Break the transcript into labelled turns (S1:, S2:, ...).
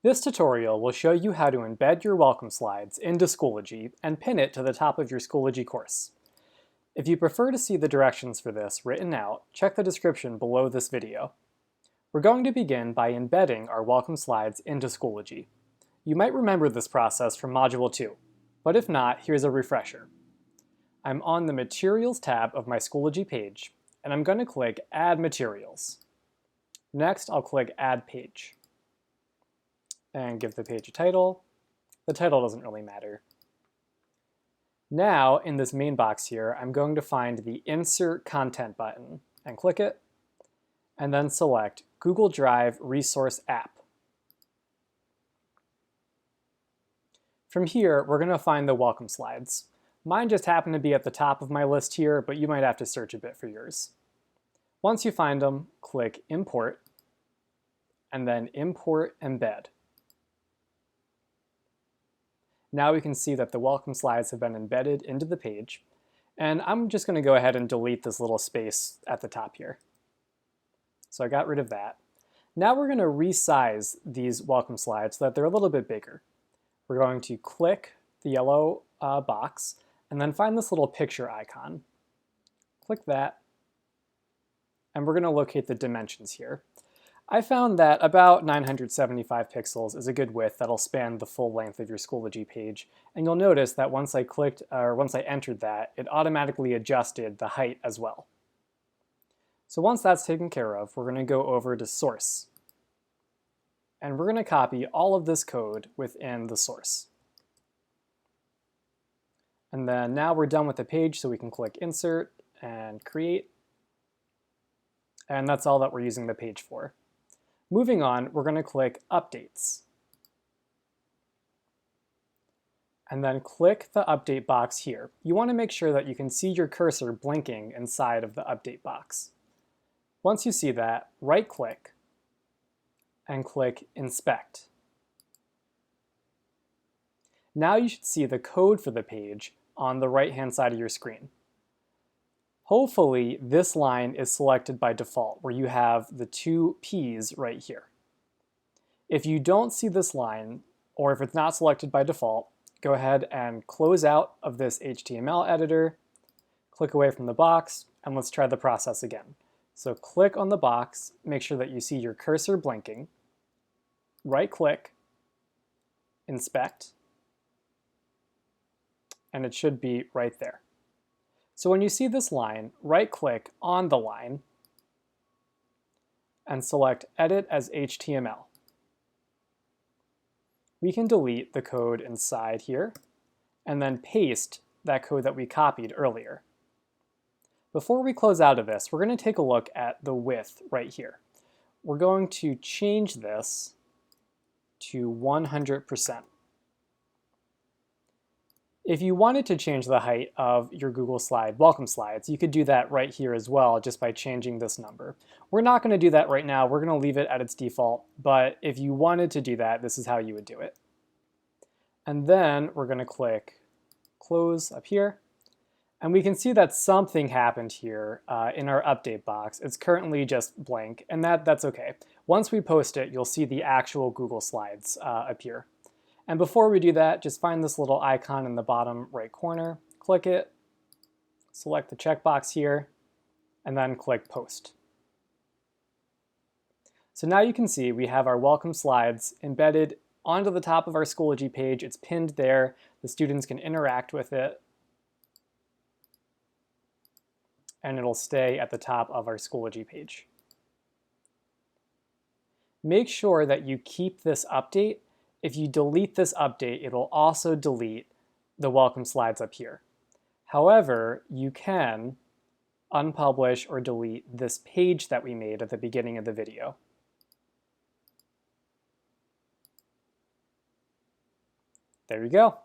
S1: This tutorial will show you how to embed your welcome slides into Schoology and pin it to the top of your Schoology course. If you prefer to see the directions for this written out, check the description below this video. We're going to begin by embedding our welcome slides into Schoology. You might remember this process from Module 2, but if not, here's a refresher. I'm on the Materials tab of my Schoology page, and I'm going to click Add Materials. Next, I'll click Add Page and give the page a title. The title doesn't really matter. Now, in this main box here, I'm going to find the Insert Content button and click it, and then select Google Drive Resource App. From here, we're going to find the welcome slides. Mine just happen to be at the top of my list here, but you might have to search a bit for yours. Once you find them, click Import, and then Import Embed. Now we can see that the welcome slides have been embedded into the page, and I'm just going to go ahead and delete this little space at the top here. So I got rid of that. Now we're going to resize these welcome slides so that they're a little bit bigger. We're going to click the yellow box and then find this little picture icon. Click that, and we're going to locate the dimensions here. I found that about 975 pixels is a good width that'll span the full length of your Schoology page, and you'll notice that once I entered that, it automatically adjusted the height as well. So once that's taken care of, we're going to go over to Source, and we're going to copy all of this code within the source. And then now we're done with the page, so we can click Insert and Create, and that's all that we're using the page for. Moving on, we're going to click Updates. And then click the update box here. You want to make sure that you can see your cursor blinking inside of the update box. Once you see that, right-click and click Inspect. Now you should see the code for the page on the right-hand side of your screen. Hopefully, this line is selected by default, where you have the two P's right here. If you don't see this line, or if it's not selected by default, go ahead and close out of this HTML editor, click away from the box, and let's try the process again. So click on the box, make sure that you see your cursor blinking, right-click, inspect, and it should be right there. So when you see this line, right-click on the line and select Edit as HTML. We can delete the code inside here and then paste that code that we copied earlier. Before we close out of this, we're going to take a look at the width right here. We're going to change this to 100%. If you wanted to change the height of your Google slide, welcome slides, you could do that right here as well just by changing this number. We're not going to do that right now. We're going to leave it at its default, but if you wanted to do that, this is how you would do it. And then we're going to click Close up here, and we can see that something happened here in our update box. It's currently just blank, and that's okay. Once we post it, you'll see the actual Google slides appear. And before we do that, just find this little icon in the bottom right corner, click it, select the checkbox here, and then click Post. So now you can see we have our welcome slides embedded onto the top of our Schoology page. It's pinned there. The students can interact with it, and it'll stay at the top of our Schoology page. Make sure that you keep this update. If you delete this update, it'll also delete the welcome slides up here. However, you can unpublish or delete this page that we made at the beginning of the video. There you go.